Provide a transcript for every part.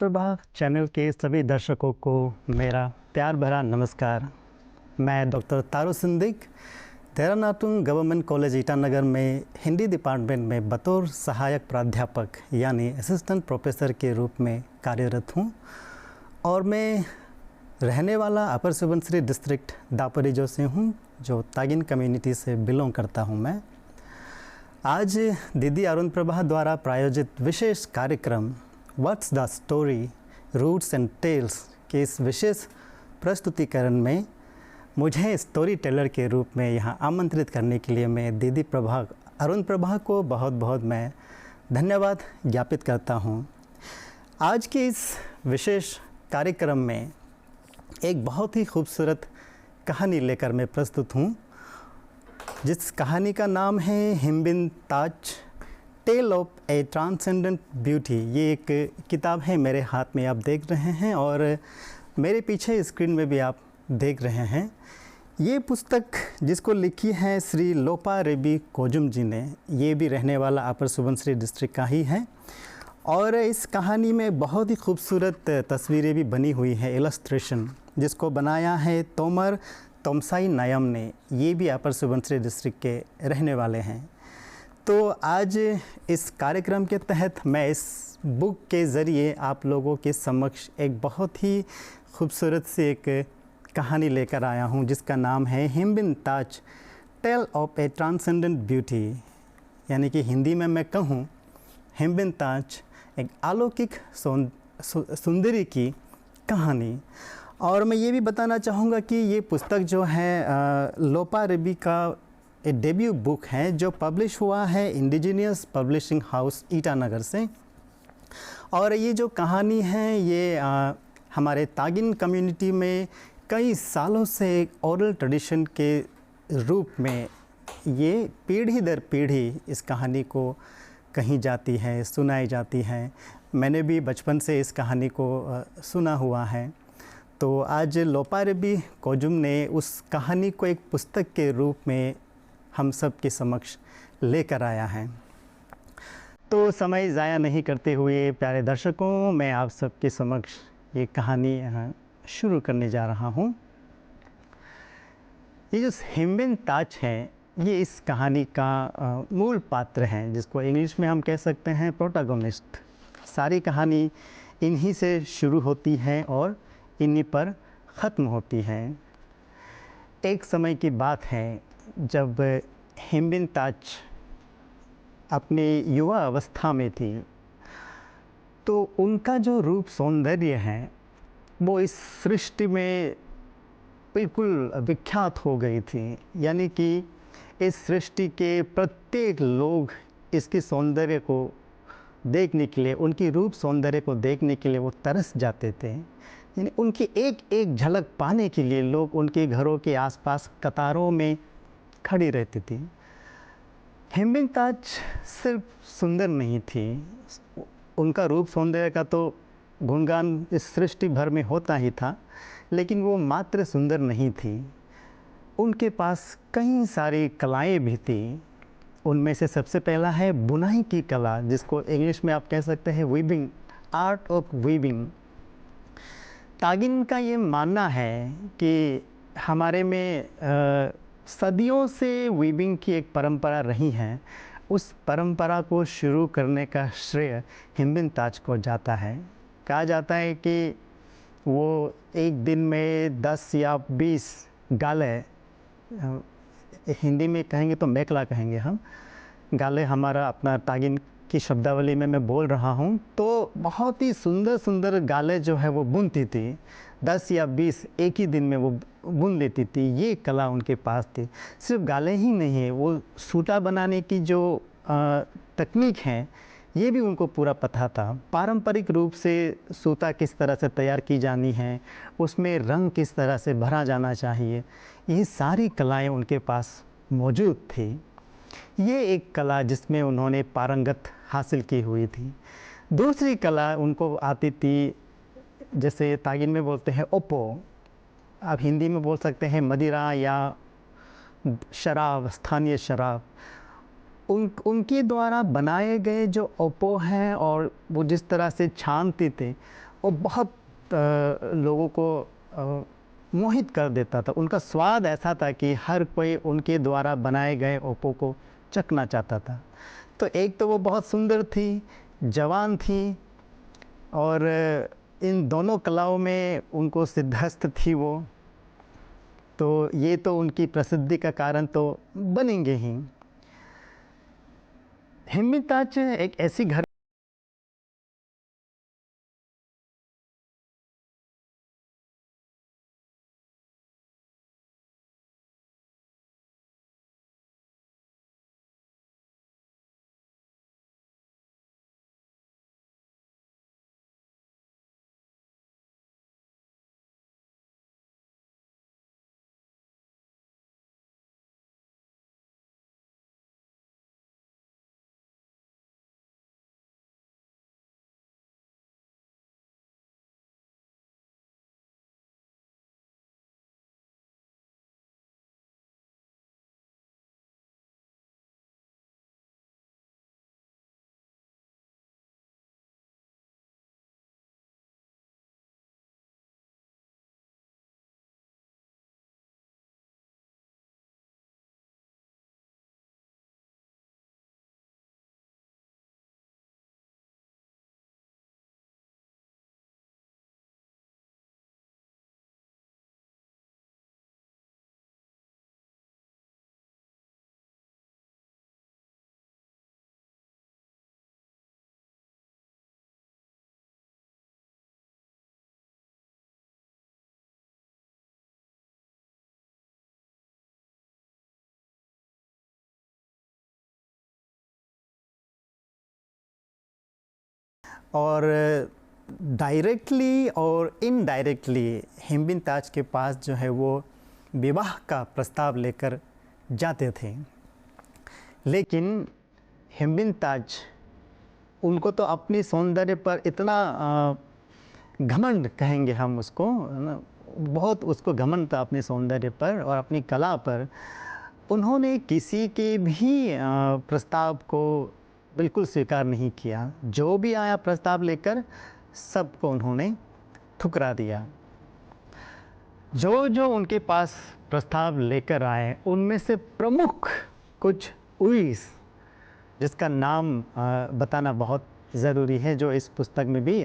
Prabha channel के सभी दर्शकों को मेरा प्यार भरा नमस्कार। मैं डॉक्टर तारू सिंधिक देरानातुंग गवर्नमेंट कॉलेज ईटानगर में हिंदी डिपार्टमेंट में बतौर सहायक प्राध्यापक यानी असिस्टेंट प्रोफेसर के रूप में कार्यरत हूँ और मैं रहने वाला अपर सुबनसिरी डिस्ट्रिक्ट दापोरिजो से हूँ, जो तागिन कम्युनिटी से बिलोंग करता हूँ। मैं आज दीदी अरुण प्रभा द्वारा प्रायोजित विशेष कार्यक्रम what's the story roots and tales के इस विशेष प्रस्तुतिकरण में मुझे स्टोरी टेलर के रूप में यहाँ आमंत्रित करने के लिए मैं दीदी प्रभा अरुण प्रभा को बहुत बहुत मैं धन्यवाद ज्ञापित करता हूँ। आज के इस विशेष कार्यक्रम में एक बहुत ही खूबसूरत कहानी लेकर मैं प्रस्तुत हूँ, जिस कहानी का नाम है हिमबिन Taj tale of a transcendent beauty. ये एक किताब है, मेरे हाथ में आप देख रहे हैं और मेरे पीछे स्क्रीन में भी आप देख रहे हैं। ये पुस्तक जिसको लिखी है श्री लोपा रेबी कोजुम जी ने, ये भी रहने वाला अपर सुबनसिरी डिस्ट्रिक्ट का ही है और इस कहानी में बहुत ही खूबसूरत तस्वीरें भी बनी हुई है, इलस्ट्रेशन, जिसको बनाया है तोमर तोमसाई नायम ने। ये भी अपर सुबनसिरी डिस्ट्रिक्ट के रहने वाले हैं। तो आज इस कार्यक्रम के तहत मैं इस बुक के ज़रिए आप लोगों के समक्ष एक बहुत ही खूबसूरत सी एक कहानी लेकर आया हूँ, जिसका नाम है हिमबिन Taj tale of a transcendent beauty, यानी कि हिंदी में मैं कहूँ हिमबिन ताज एक अलौकिक सुंदरी की कहानी। और मैं ये भी बताना चाहूँगा कि ये पुस्तक जो है लोपा रेबी का एक डेब्यू बुक है, जो पब्लिश हुआ है इंडिजिनियस पब्लिशिंग हाउस ईटानगर से। और ये जो कहानी है ये हमारे तागिन कम्युनिटी में कई सालों से एक ओरल ट्रेडिशन के रूप में ये पीढ़ी दर पीढ़ी इस कहानी को कही जाती है, सुनाई जाती है। मैंने भी बचपन से इस कहानी को सुना हुआ है। तो आज लोपा रेबी कोजुम ने उस कहानी को एक पुस्तक के रूप में हम सब के समक्ष लेकर आया है। तो समय ज़ाया नहीं करते हुए प्यारे दर्शकों, मैं आप सबके समक्ष ये कहानी शुरू करने जा रहा हूँ। ये जो हिमबिन ताज है, ये इस कहानी का मूल पात्र हैं, जिसको इंग्लिश में हम कह सकते हैं प्रोटैगनिस्ट। सारी कहानी इन्हीं से शुरू होती है और इन्हीं पर ख़त्म होती है। एक समय की बात है जब हिमबिन ताज अपने युवा अवस्था में थी, तो उनका जो रूप सौंदर्य है वो इस सृष्टि में बिल्कुल विख्यात हो गई थी। यानी कि इस सृष्टि के प्रत्येक लोग इसकी सौंदर्य को देखने के लिए, उनकी रूप सौंदर्य को देखने के लिए वो तरस जाते थे। यानी उनकी एक एक झलक पाने के लिए लोग उनके घरों के आसपास कतारों में खड़ी रहती थी। हिमबिन ताज सिर्फ सुंदर नहीं थी, उनका रूप सौंदर्य का तो गुणगान इस सृष्टि भर में होता ही था, लेकिन वो मात्र सुंदर नहीं थी, उनके पास कई सारी कलाएं भी थी। उनमें से सबसे पहला है बुनाई की कला, जिसको इंग्लिश में आप कह सकते हैं weaving, art of weaving. Tagin का ये मानना है कि हमारे में सदियों से वीविंग की एक परंपरा रही है। उस परंपरा को शुरू करने का श्रेय हिमबिन ताज को जाता है। कहा जाता है कि वो एक दिन में 10 या 20 गाले, हिंदी में कहेंगे तो मेखला कहेंगे हम, गाले हमारा अपना तागिन की शब्दावली में मैं बोल रहा हूँ, तो बहुत ही सुंदर सुंदर गाले जो है वो बुनती थी। 10 या 20 एक ही दिन में वो बुन लेती थी। ये कला उनके पास थी। सिर्फ गाले ही नहीं है, वो सूता बनाने की जो तकनीक है ये भी उनको पूरा पता था। पारंपरिक रूप से सूता किस तरह से तैयार की जानी है, उसमें रंग किस तरह से भरा जाना चाहिए, ये सारी कलाएं उनके पास मौजूद थी। ये एक कला जिसमें उन्होंने पारंगत हासिल की हुई थी। दूसरी कला उनको आती थी, जैसे तागिन में बोलते हैं ओपो, आप हिंदी में बोल सकते हैं मदिरा या शराब, स्थानीय शराब। उनके द्वारा बनाए गए जो ओपो हैं और वो जिस तरह से छानते थे, वो बहुत लोगों को मोहित कर देता था। उनका स्वाद ऐसा था कि हर कोई उनके द्वारा बनाए गए ओप्पो को चखना चाहता था। तो एक तो वो बहुत सुंदर थी, जवान थी, और इन दोनों कलाओं में उनको सिद्धहस्त थी वो, तो ये तो उनकी प्रसिद्धि का कारण तो बनेंगे ही। हिम्मताज एक ऐसी घर और डायरेक्टली और इनडायरेक्टली हिम्मताज के पास जो है वो विवाह का प्रस्ताव लेकर जाते थे। लेकिन हिम्मताज, उनको तो अपनी सौंदर्य पर इतना घमंड कहेंगे हम उसको, बहुत उसको घमंड था अपने सौंदर्य पर और अपनी कला पर। उन्होंने किसी के भी प्रस्ताव को बिल्कुल स्वीकार नहीं किया। जो भी आया प्रस्ताव लेकर, सबको उन्होंने ठुकरा दिया। जो जो उनके पास प्रस्ताव लेकर आए, उनमें से प्रमुख कुछ उइस, जिसका नाम बताना बहुत ज़रूरी है, जो इस पुस्तक में भी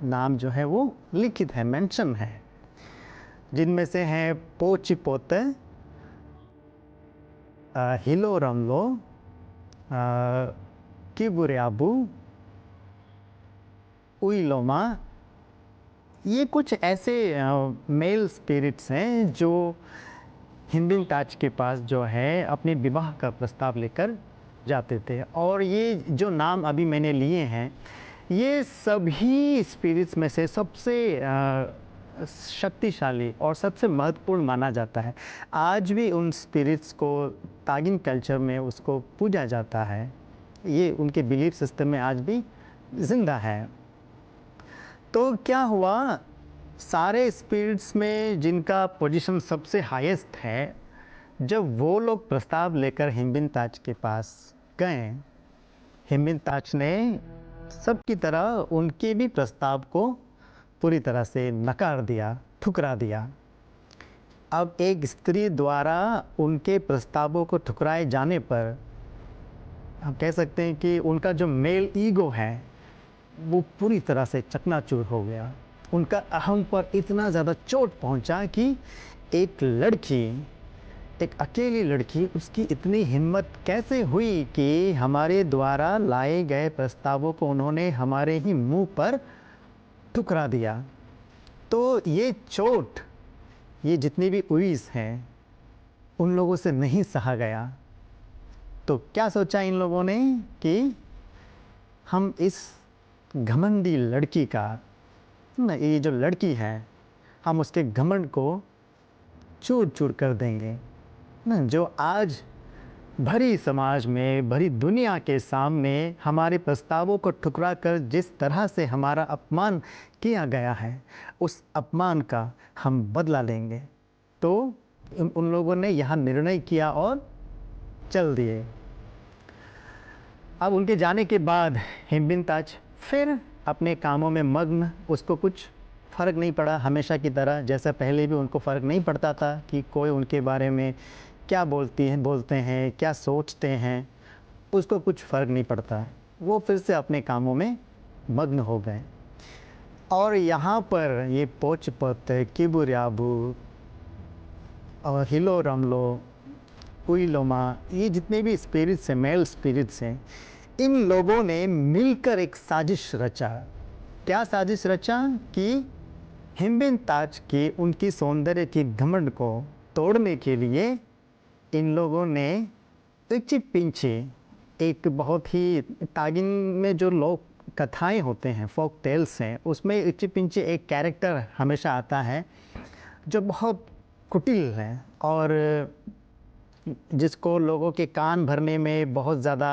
नाम जो है वो लिखित है, मेंशन है, जिनमें से हैं पोचिपोते, हिलो रमलो, किबुरियाबू, उइलोमा। ये कुछ ऐसे मेल स्पिरिट्स हैं जो हिम्मताज के पास जो है अपने विवाह का प्रस्ताव लेकर जाते थे। और ये जो नाम अभी मैंने लिए हैं, ये सभी स्पिरिट्स में से सबसे शक्तिशाली और सबसे महत्वपूर्ण माना जाता है। आज भी उन स्पिरिट्स को तागिन कल्चर में उसको पूजा जाता है। ये उनके बिलीफ सिस्टम में आज भी ज़िंदा है। तो क्या हुआ, सारे स्पिरिट्स में जिनका पोजीशन सबसे हाईएस्ट है, जब वो लोग प्रस्ताव लेकर हिम्मताज के पास गए, हिम्मताज ने सबकी तरह उनके भी प्रस्ताव को पूरी तरह से नकार दिया, ठुकरा दिया। अब एक स्त्री द्वारा उनके प्रस्तावों को ठुकराए जाने पर हम कह सकते हैं कि उनका जो मेल ईगो है वो पूरी तरह से चकनाचूर हो गया। उनका अहम पर इतना ज़्यादा चोट पहुंचा कि एक लड़की, एक अकेली लड़की, उसकी इतनी हिम्मत कैसे हुई कि हमारे द्वारा लाए गए प्रस्तावों को उन्होंने हमारे ही मुंह पर ठुकरा दिया। तो ये चोट, ये जितनी भी उइस हैं, उन लोगों से नहीं सहा गया। तो क्या सोचा इन लोगों ने कि हम इस घमंडी लड़की का, ना, ये जो लड़की है, हम उसके घमंड को चूर चूर कर देंगे ना। जो आज भरी समाज में, भरी दुनिया के सामने हमारे प्रस्तावों को ठुकरा कर जिस तरह से हमारा अपमान किया गया है, उस अपमान का हम बदला लेंगे। तो उन लोगों ने यहाँ निर्णय किया और चल दिए। अब उनके जाने के बाद हिम्मताज फिर अपने कामों में मग्न, उसको कुछ फ़र्क नहीं पड़ा। हमेशा की तरह जैसा पहले भी उनको फ़र्क नहीं पड़ता था कि कोई उनके बारे में क्या बोलते हैं, क्या सोचते हैं, उसको कुछ फ़र्क नहीं पड़ता। वो फिर से अपने कामों में मग्न हो गए। और यहाँ पर ये पोचपत, किबुर्याबू और हिलो रमलो, उइलोमा, ये जितने भी स्पिरिट्स हैं, मेल स्पिरिट्स हैं, इन लोगों ने मिलकर एक साजिश रचा। क्या साजिश रचा कि हिम्बिन ताज के उनकी सौंदर्य की घमंड को तोड़ने के लिए इन लोगों ने इच्ची पिंची, एक बहुत ही तागिन में जो लोक कथाएं होते हैं, फोक टेल्स हैं, उसमें इच्ची पिंची एक कैरेक्टर हमेशा आता है जो बहुत कुटिल है और जिसको लोगों के कान भरने में बहुत ज़्यादा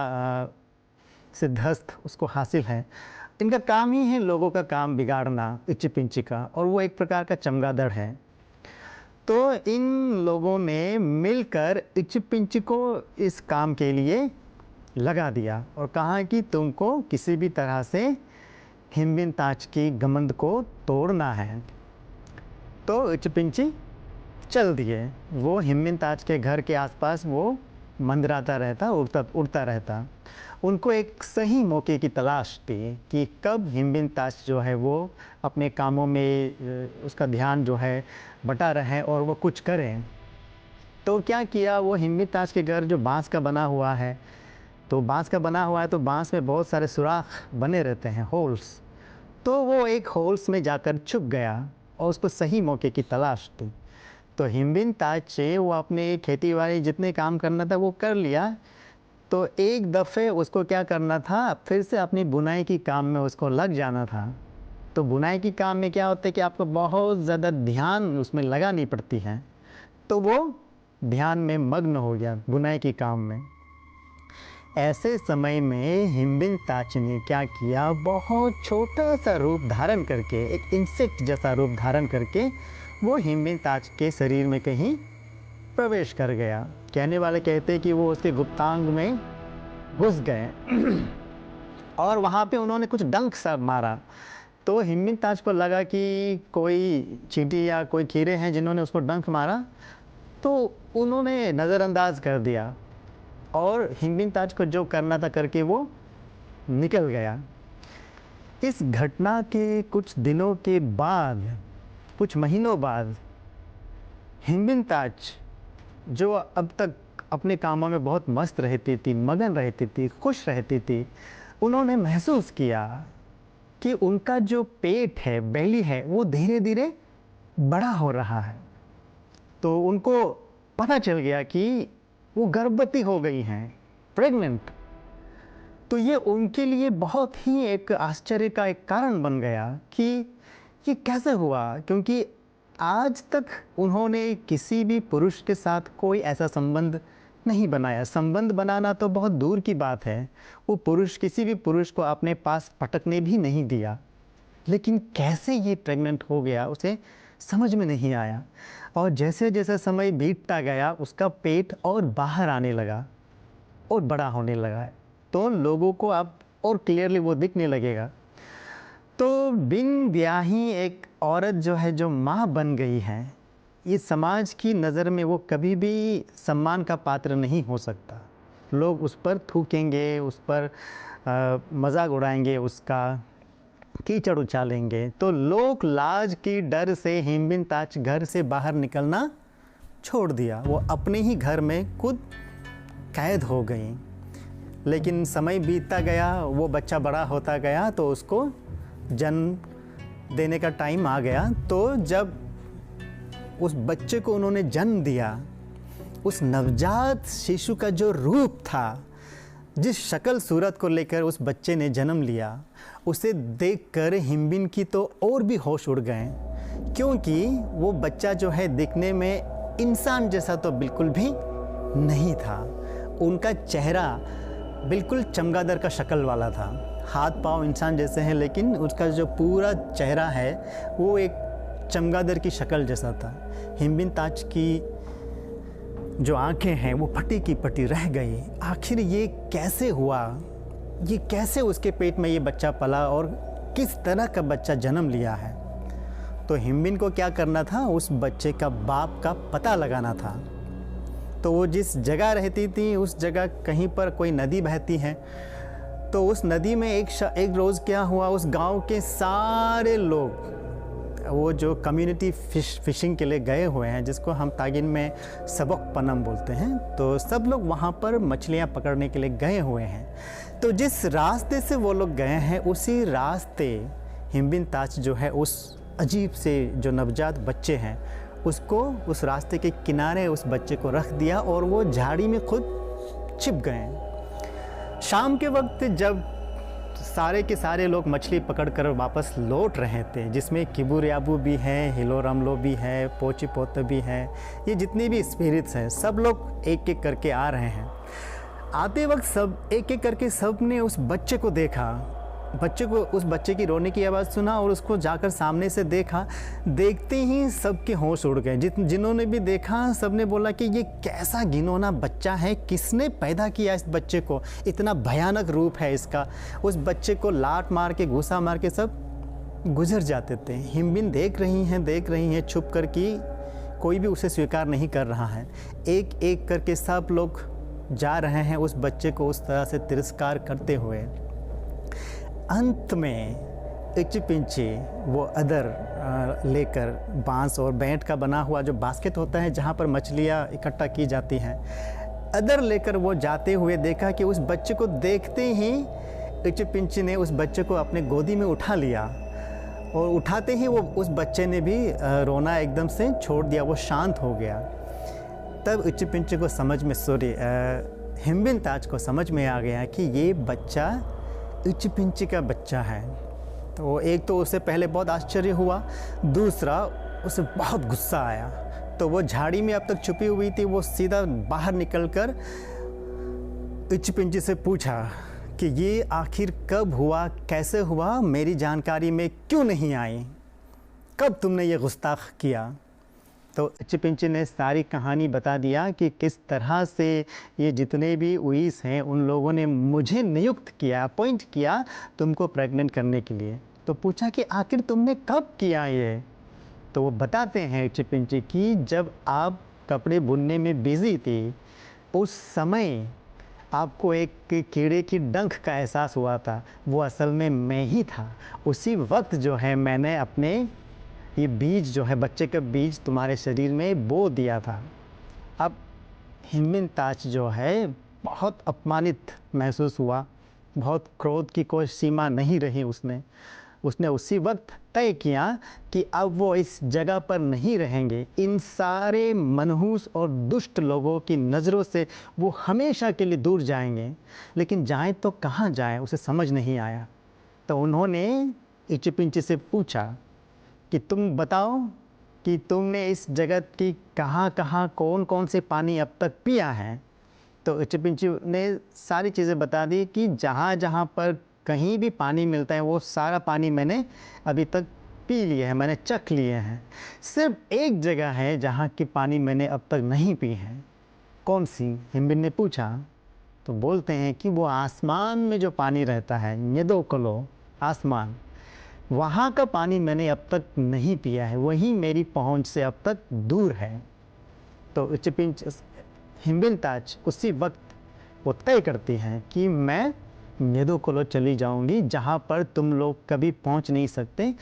सिद्धहस्त उसको हासिल है। इनका काम ही है लोगों का काम बिगाड़ना, इच्ची पिंची का, और वो एक प्रकार का चमगादड़ है। तो इन लोगों ने मिलकर इच्ची पिंची को इस काम के लिए लगा दिया और कहा कि तुमको किसी भी तरह से हिम्बिन ताज की घमंड को तोड़ना है। तो इच्ची पिंची चल दिए। वो हिम्बिन ताज के घर के आसपास वो मंडराता रहता, उड़ता रहता। उनको एक सही मौके की तलाश थी कि कब हिम्बिन ताज जो है वो अपने कामों में उसका ध्यान जो है बटा रहे और वो कुछ करें। तो क्या किया, वो हिम्बिन ताज के घर जो बांस का बना हुआ है, तो बांस का बना हुआ है तो बांस में बहुत सारे सुराख बने रहते हैं, होल्स। तो वो एक होल्स में जाकर छुप गया और उसको सही मौके की तलाश थी। तो हिम्बिन ताज से वो अपने खेती बाड़ी जितने काम करना था वो कर लिया। तो एक दफ़े उसको क्या करना था, फिर से अपनी बुनाई की काम में उसको लग जाना था। तो बुनाई की काम में क्या होता है कि आपको बहुत ज़्यादा ध्यान उसमें लगानी पड़ती है। तो वो ध्यान में मग्न हो गया बुनाई की काम में। ऐसे समय में हिम्बिन ताज ने क्या किया, बहुत छोटा सा रूप धारण करके, एक इंसेक्ट जैसा रूप धारण करके वो हिम्बिन ताज के शरीर में कहीं प्रवेश कर गया। कहने वाले कहते हैं कि वो उसके गुप्तांग में घुस गए और वहाँ पे उन्होंने कुछ डंक सा मारा। तो हिम्बिन ताज को लगा कि कोई चींटी या कोई कीड़े हैं जिन्होंने उसको डंक मारा, तो उन्होंने नज़रअंदाज कर दिया और हिम्बिन ताज को जो करना था करके वो निकल गया। इस घटना के कुछ दिनों के बाद, कुछ महीनों बाद, हिम्बिन ताज जो अब तक अपने कामों में बहुत मस्त रहती थी, मगन रहती थी, खुश रहती थी, उन्होंने महसूस किया कि उनका जो पेट है, बेली है, वो धीरे धीरे बड़ा हो रहा है। तो उनको पता चल गया कि वो गर्भवती हो गई हैं, प्रेग्नेंट। तो ये उनके लिए बहुत ही एक आश्चर्य का एक कारण बन गया कि ये कैसे हुआ, क्योंकि आज तक उन्होंने किसी भी पुरुष के साथ कोई ऐसा संबंध नहीं बनाया। संबंध बनाना तो बहुत दूर की बात है, वो पुरुष किसी भी पुरुष को अपने पास पटकने भी नहीं दिया। लेकिन कैसे ये प्रेग्नेंट हो गया उसे समझ में नहीं आया। और जैसे जैसे समय बीतता गया उसका पेट और बाहर आने लगा और बड़ा होने लगा, तो लोगों को अब और क्लियरली वो दिखने लगेगा। तो बिन ब्याही एक औरत जो है, जो माँ बन गई है, ये समाज की नज़र में वो कभी भी सम्मान का पात्र नहीं हो सकता। लोग उस पर थूकेंगे, उस पर मजाक उड़ाएंगे, उसका कीचड़ उछालेंगे। तो लोक लाज की डर से हिम्बिन ताज घर से बाहर निकलना छोड़ दिया। वो अपने ही घर में खुद कैद हो गई। लेकिन समय बीतता गया, वो बच्चा बड़ा होता गया, तो उसको जन्म देने का टाइम आ गया। तो जब उस बच्चे को उन्होंने जन्म दिया, उस नवजात शिशु का जो रूप था, जिस शक्ल सूरत को लेकर उस बच्चे ने जन्म लिया, उसे देखकर हिम्बिन की तो और भी होश उड़ गए, क्योंकि वो बच्चा जो है दिखने में इंसान जैसा तो बिल्कुल भी नहीं था। उनका चेहरा बिल्कुल चमगादड़ का शक्ल वाला था। हाथ पाँव इंसान जैसे हैं, लेकिन उसका जो पूरा चेहरा है वो एक चमगादड़ की शक्ल जैसा था। हिम्बिन ताज की जो आंखें हैं वो फटी की फटी रह गई। आखिर ये कैसे हुआ, ये कैसे उसके पेट में ये बच्चा पला और किस तरह का बच्चा जन्म लिया है। तो हिमबिन को क्या करना था, उस बच्चे का बाप का पता लगाना था। तो वो जिस जगह रहती थी उस जगह कहीं पर कोई नदी बहती है, तो उस नदी में एक रोज़ क्या हुआ, उस गांव के सारे लोग, वो जो कम्युनिटी फिशिंग के लिए गए हुए हैं, जिसको हम तागिन में सबक पनम बोलते हैं, तो सब लोग वहाँ पर मछलियाँ पकड़ने के लिए गए हुए हैं। तो जिस रास्ते से वो लोग गए हैं उसी रास्ते हिमबिन ताज जो है उस अजीब से जो नवजात बच्चे हैं उसको उस रास्ते के किनारे उस बच्चे को रख दिया और वो झाड़ी में खुद छिप गए। शाम के वक्त जब सारे के सारे लोग मछली पकड़कर वापस लौट रहे थे, जिसमें किबुर याबू भी है, हिलो रमलो भी है, पोची पोत भी है, ये जितनी भी स्पिरिट्स हैं सब लोग एक एक करके आ रहे हैं। आते वक्त सब एक एक करके सब ने उस बच्चे को देखा, उस बच्चे की रोने की आवाज़ सुना और उसको जाकर सामने से देखा। देखते ही सबके होश उड़ गए। जिन्होंने भी देखा सब ने बोला कि ये कैसा घिनौना बच्चा है, किसने पैदा किया इस बच्चे को, इतना भयानक रूप है इसका। उस बच्चे को लात मार के घूसा मार के सब गुजर जाते थे। हिमबिन देख रही हैं छुप कर कि कोई भी उसे स्वीकार नहीं कर रहा है। एक एक करके सब लोग जा रहे हैं उस बच्चे को उस तरह से तिरस्कार करते हुए। अंत में इचिपिंची वो अदर लेकर, बांस और बैंट का बना हुआ जो बास्केट होता है जहाँ पर मछलियाँ इकट्ठा की जाती हैं, अदर लेकर वो जाते हुए देखा कि उस बच्चे को देखते ही इचिपिंची ने उस बच्चे को अपने गोदी में उठा लिया और उठाते ही वो उस बच्चे ने भी रोना एकदम से छोड़ दिया, वो शांत हो गया। तब इचिपिंची को समझ में हिमबिन ताज को समझ में आ गया कि ये बच्चा इचिपिंची का बच्चा है। तो एक तो उसे पहले बहुत आश्चर्य हुआ, दूसरा उसे बहुत गुस्सा आया। तो वो झाड़ी में अब तक छुपी हुई थी, वो सीधा बाहर निकलकर इचिपिंची से पूछा कि ये आखिर कब हुआ, कैसे हुआ, मेरी जानकारी में क्यों नहीं आई, कब तुमने ये गुस्ताख किया। तो इचिपिंची ने सारी कहानी बता दिया कि किस तरह से ये जितने भी उइस हैं उन लोगों ने मुझे नियुक्त किया, अपॉइंट किया तुमको प्रेग्नेंट करने के लिए। तो पूछा कि आखिर तुमने कब किया ये। तो वो बताते हैं इचिपिंची कि जब आप कपड़े बुनने में बिज़ी थी उस समय आपको एक कीड़े की डंक का एहसास हुआ था, वो असल में मैं ही था। उसी वक्त जो है मैंने अपने ये बीज जो है, बच्चे का बीज तुम्हारे शरीर में बो दिया था। अब हिमबिन ताज जो है बहुत अपमानित महसूस हुआ, बहुत क्रोध की कोई सीमा नहीं रही उसने उसी वक्त तय किया कि अब वो इस जगह पर नहीं रहेंगे। इन सारे मनहूस और दुष्ट लोगों की नज़रों से वो हमेशा के लिए दूर जाएंगे। लेकिन जाएं तो कहाँ जाएं, उसे समझ नहीं आया। तो उन्होंने इचिपिंची से पूछा कि तुम बताओ कि तुमने इस जगत की कहाँ कौन कौन से पानी अब तक पिया है। तो इचिपिंची ने सारी चीज़ें बता दी कि जहाँ पर कहीं भी पानी मिलता है वो सारा पानी मैंने अभी तक पी लिए हैं, मैंने चख लिए हैं। सिर्फ एक जगह है जहाँ की पानी मैंने अब तक नहीं पी है। कौन सी, हिमबिन ने पूछा। तो बोलते हैं कि वो आसमान में जो पानी रहता है, न्येदोकलो आसमान, वहाँ का पानी मैंने अब तक नहीं पिया है, वही मेरी पहुँच से अब तक दूर है। तो हिमबिन ताज उसी वक्त वो तय करती हैं कि मैं न्येदोकलो चली जाऊंगी, जहाँ पर तुम लोग कभी पहुँच नहीं सकते।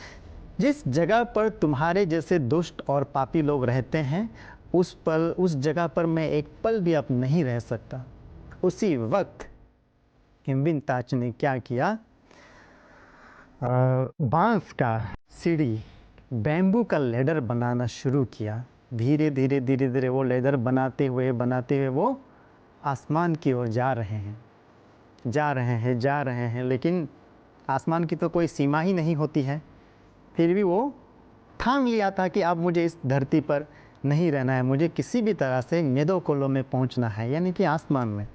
जिस जगह पर तुम्हारे जैसे दुष्ट और पापी लोग रहते हैं उस जगह पर मैं एक पल भी अब नहीं रह सकता। उसी वक्त हिमबिन ताज ने क्या किया, बांस का सीढ़ी, बैम्बू का लेडर बनाना शुरू किया। धीरे धीरे वो लेडर बनाते हुए वो आसमान की ओर जा रहे हैं। लेकिन आसमान की तो कोई सीमा ही नहीं होती है। फिर भी वो ठान लिया था कि अब मुझे इस धरती पर नहीं रहना है, मुझे किसी भी तरह से न्येदोकलो में पहुंचना है, यानी कि आसमान में।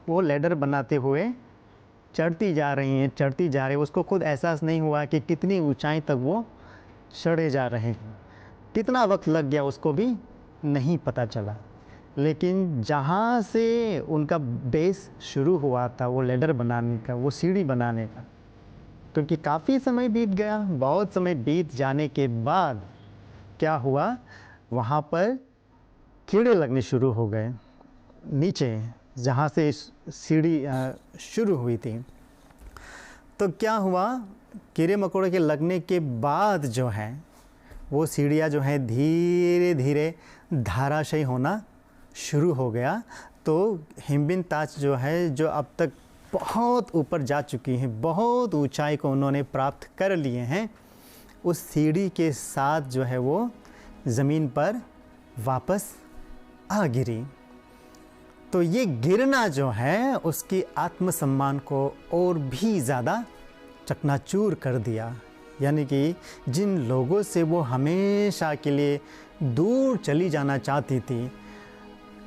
वो लेडर बनाते हुए चढ़ती जा रही। उसको खुद एहसास नहीं हुआ कि कितनी ऊंचाई तक वो चढ़े जा रहे हैं। कितना वक्त लग गया उसको भी नहीं पता चला। लेकिन जहाँ से उनका बेस शुरू हुआ था वो लेडर बनाने का, वो सीढ़ी बनाने का, क्योंकि काफ़ी समय बीत गया। बहुत समय बीत जाने के बाद क्या हुआ, वहाँ पर कीड़े लगने शुरू हो गए नीचे, जहाँ से सीढ़ी शुरू हुई थी। तो क्या हुआ, कीड़े मकोड़े के लगने के बाद जो है वो सीढ़ियाँ जो है धीरे धीरे धराशायी होना शुरू हो गया। तो हिमबिन ताज जो है, जो अब तक बहुत ऊपर जा चुकी हैं, बहुत ऊंचाई को उन्होंने प्राप्त कर लिए हैं, उस सीढ़ी के साथ जो है वो ज़मीन पर वापस आ गिरी। तो ये गिरना जो है उसकी आत्मसम्मान को और भी ज़्यादा चकनाचूर कर दिया। यानी कि जिन लोगों से वो हमेशा के लिए दूर चली जाना चाहती थी,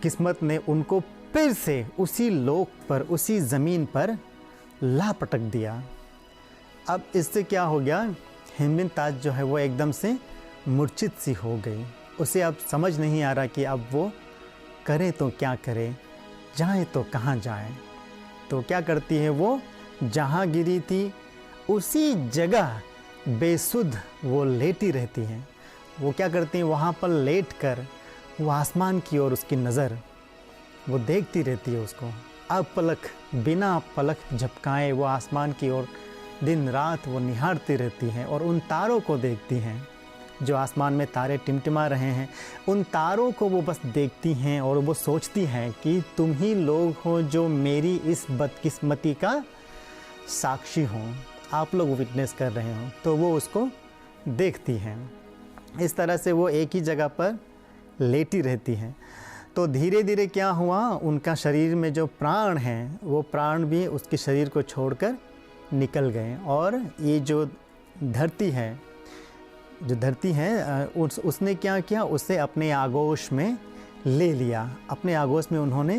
किस्मत ने उनको फिर से उसी लोक पर, उसी ज़मीन पर ला पटक दिया। अब इससे क्या हो गया, हिमबिन ताज जो है वो एकदम से मूर्छित सी हो गई। उसे अब समझ नहीं आ रहा कि अब वो करे तो क्या करे, जाए तो कहाँ जाए। तो क्या करती है वो, जहाँ गिरी थी उसी जगह बेसुध वो लेटी रहती हैं। वो क्या करती हैं, वहाँ पर लेट कर वो आसमान की ओर उसकी नज़र वो देखती रहती है उसको। अब पलक, बिना पलक झपकाए वो आसमान की ओर दिन रात वो निहारती रहती हैं और उन तारों को देखती हैं जो आसमान में तारे टिमटिमा रहे हैं। उन तारों को वो बस देखती हैं और वो सोचती हैं कि तुम ही लोग हो जो मेरी इस बदकिस्मती का साक्षी हो, आप लोग विटनेस कर रहे हो। तो वो उसको देखती हैं। इस तरह से वो एक ही जगह पर लेटी रहती हैं। तो धीरे धीरे क्या हुआ, उनका शरीर में जो प्राण हैं वो प्राण भी उसके शरीर को छोड़कर निकल गए। और ये जो धरती है उसने क्या किया, उसे अपने आगोश में ले लिया। अपने आगोश में उन्होंने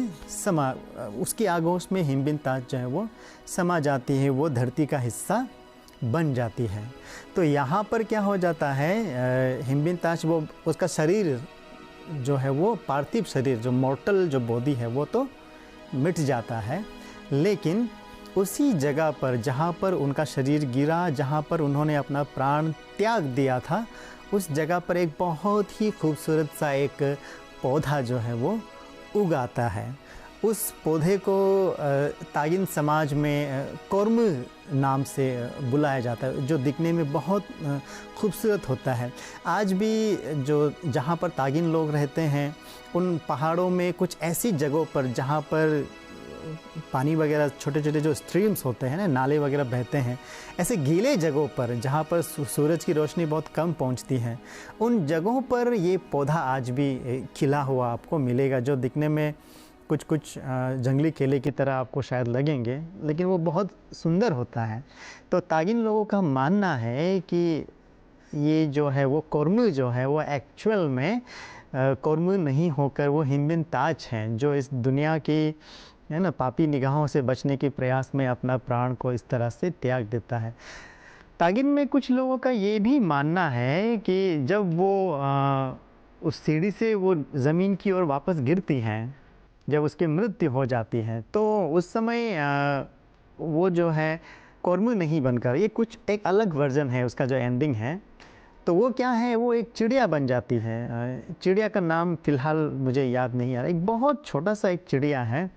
उसकी आगोश में हिमबिन ताज जो है वो समा जाती है, वो धरती का हिस्सा बन जाती है। तो यहाँ पर क्या हो जाता है, हिमबिन ताज वो उसका शरीर जो है वो पार्थिव शरीर, जो मॉर्टल जो बॉडी है वो तो मिट जाता है, लेकिन उसी जगह पर जहाँ पर उनका शरीर गिरा, जहाँ पर उन्होंने अपना प्राण त्याग दिया था, उस जगह पर एक बहुत ही खूबसूरत सा एक पौधा जो है वो उगाता है। उस पौधे को तागिन समाज में कोर्म नाम से बुलाया जाता है, जो दिखने में बहुत खूबसूरत होता है। आज भी जो जहाँ पर तागिन लोग रहते हैं, उन पहाड़ों में कुछ ऐसी जगहों पर जहाँ पर पानी वगैरह, छोटे छोटे जो स्ट्रीम्स होते हैं ना, नाले वगैरह बहते हैं, ऐसे गीले जगहों पर जहाँ पर सूरज की रोशनी बहुत कम पहुँचती है, उन जगहों पर ये पौधा आज भी खिला हुआ आपको मिलेगा, जो दिखने में कुछ कुछ जंगली केले की तरह आपको शायद लगेंगे, लेकिन वो बहुत सुंदर होता है। तो तागिन लोगों का मानना है कि ये जो है वो कोर्म जो है वो एक्चुअल में कोर्म नहीं होकर वो हिमबिन ताज हैं, जो इस दुनिया की है ना पापी निगाहों से बचने के प्रयास में अपना प्राण को इस तरह से त्याग देता है। तागिन में कुछ लोगों का ये भी मानना है कि जब वो उस सीढ़ी से वो ज़मीन की ओर वापस गिरती हैं, जब उसकी मृत्यु हो जाती है, तो उस समय वो जो है कोर्म नहीं बनकर, ये कुछ एक अलग वर्जन है उसका जो एंडिंग है, तो वो क्या है, वो एक चिड़िया बन जाती है। चिड़िया का नाम फ़िलहाल मुझे याद नहीं आ रहा, एक बहुत छोटा सा एक चिड़िया है।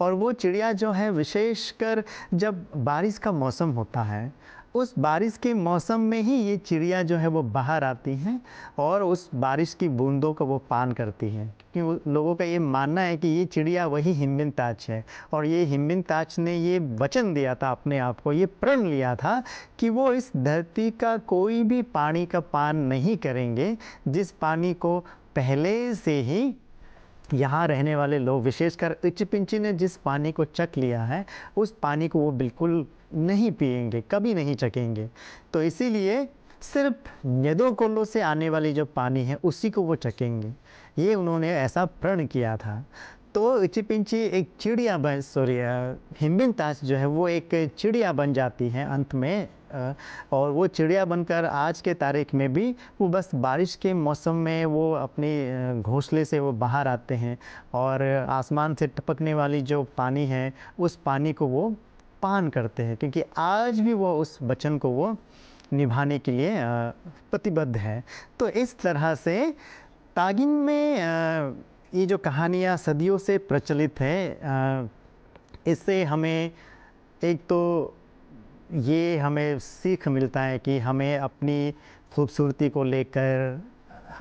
और वो चिड़िया जो है विशेषकर जब बारिश का मौसम होता है, उस बारिश के मौसम में ही ये चिड़िया जो है वो बाहर आती हैं और उस बारिश की बूंदों को वो पान करती हैं, क्योंकि लोगों का ये मानना है कि ये चिड़िया वही हिमबिन ताज है। और ये हिमबिन ताज ने ये वचन दिया था अपने आप को, ये प्रण लिया था कि वो इस धरती का कोई भी पानी का पान नहीं करेंगे जिस पानी को पहले से ही यहाँ रहने वाले लोग, विशेषकर इच्चपिंची ने जिस पानी को चख लिया है, उस पानी को वो बिल्कुल नहीं पिएंगे, कभी नहीं चखेंगे। तो इसीलिए सिर्फ नेदोकोलो से आने वाली जो पानी है उसी को वो चखेंगे, ये उन्होंने ऐसा प्रण किया था। तो इच्चपिंची एक चिड़िया हिमबिन ताज जो है वो एक चिड़िया बन जाती है अंत में। और वो चिड़िया बनकर आज के तारीख में भी वो बस बारिश के मौसम में वो अपने घोंसले से वो बाहर आते हैं और आसमान से टपकने वाली जो पानी है उस पानी को वो पान करते हैं, क्योंकि आज भी वो उस वचन को वो निभाने के लिए प्रतिबद्ध है। तो इस तरह से तागिन में ये जो कहानियाँ सदियों से प्रचलित है, इससे हमें एक तो ये हमें सीख मिलता है कि हमें अपनी खूबसूरती को लेकर,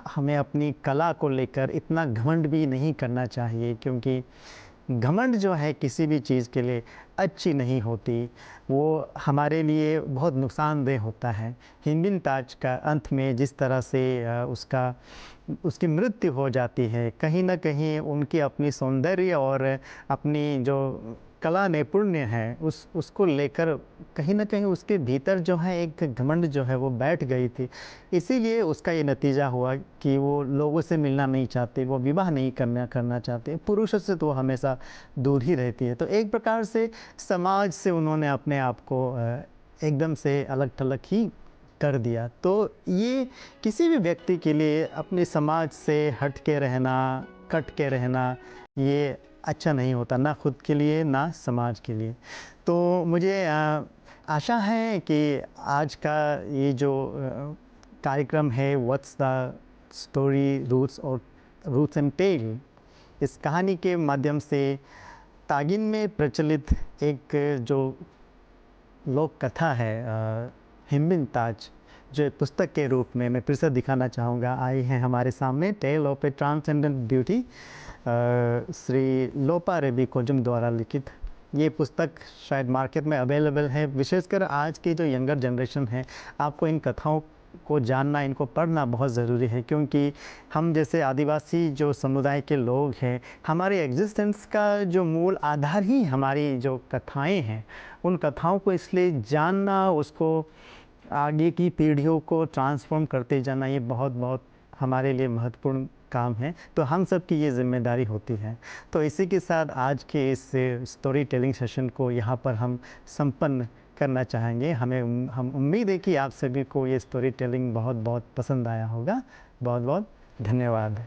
हमें अपनी कला को लेकर इतना घमंड भी नहीं करना चाहिए, क्योंकि घमंड जो है किसी भी चीज़ के लिए अच्छी नहीं होती, वो हमारे लिए बहुत नुकसानदेह होता है। हिमबिन ताज का अंत में जिस तरह से उसकी मृत्यु हो जाती है, कहीं ना कहीं उनकी अपनी सौंदर्य और अपनी जो कला नैपुण्य है उसको लेकर कहीं ना कहीं उसके भीतर जो है एक घमंड जो है वो बैठ गई थी। इसीलिए उसका ये नतीजा हुआ कि वो लोगों से मिलना नहीं चाहते, वो विवाह नहीं करना चाहते, पुरुषों से तो हमेशा दूर ही रहती है। तो एक प्रकार से समाज से उन्होंने अपने आप को एकदम से अलग थलग ही कर दिया। तो ये किसी भी व्यक्ति के लिए अपने समाज से हट के रहना, कट के रहना, ये अच्छा नहीं होता, ना खुद के लिए ना समाज के लिए। तो मुझे आशा है कि आज का ये जो कार्यक्रम है व्हाट्स द स्टोरी रूट्स और रूट्स एंड टेल, इस कहानी के माध्यम से तागिन में प्रचलित एक जो लोक कथा है हिमबिन ताज, जो एक पुस्तक के रूप में मैं फिर से दिखाना चाहूँगा, आई है हमारे सामने, tale of a transcendent beauty, Shri Lopa रेबिकोजम द्वारा लिखित। ये पुस्तक शायद मार्केट में अवेलेबल है। विशेषकर आज की जो यंगर जनरेशन है, आपको इन कथाओं को जानना, इनको पढ़ना बहुत ज़रूरी है, क्योंकि हम जैसे आदिवासी जो समुदाय के लोग हैं, हमारे एग्जिस्टेंस का जो मूल आधार ही हमारी जो कथाएं हैं, उन कथाओं को इसलिए जानना, उसको आगे की पीढ़ियों को ट्रांसफॉर्म करते जाना, ये बहुत बहुत हमारे लिए महत्वपूर्ण काम है। तो हम सब की ये जिम्मेदारी होती है। तो इसी के साथ आज के इस स्टोरी टेलिंग सेशन को यहाँ पर हम संपन्न करना चाहेंगे। हम उम्मीद है कि आप सभी को ये स्टोरी टेलिंग बहुत बहुत पसंद आया होगा। बहुत बहुत धन्यवाद।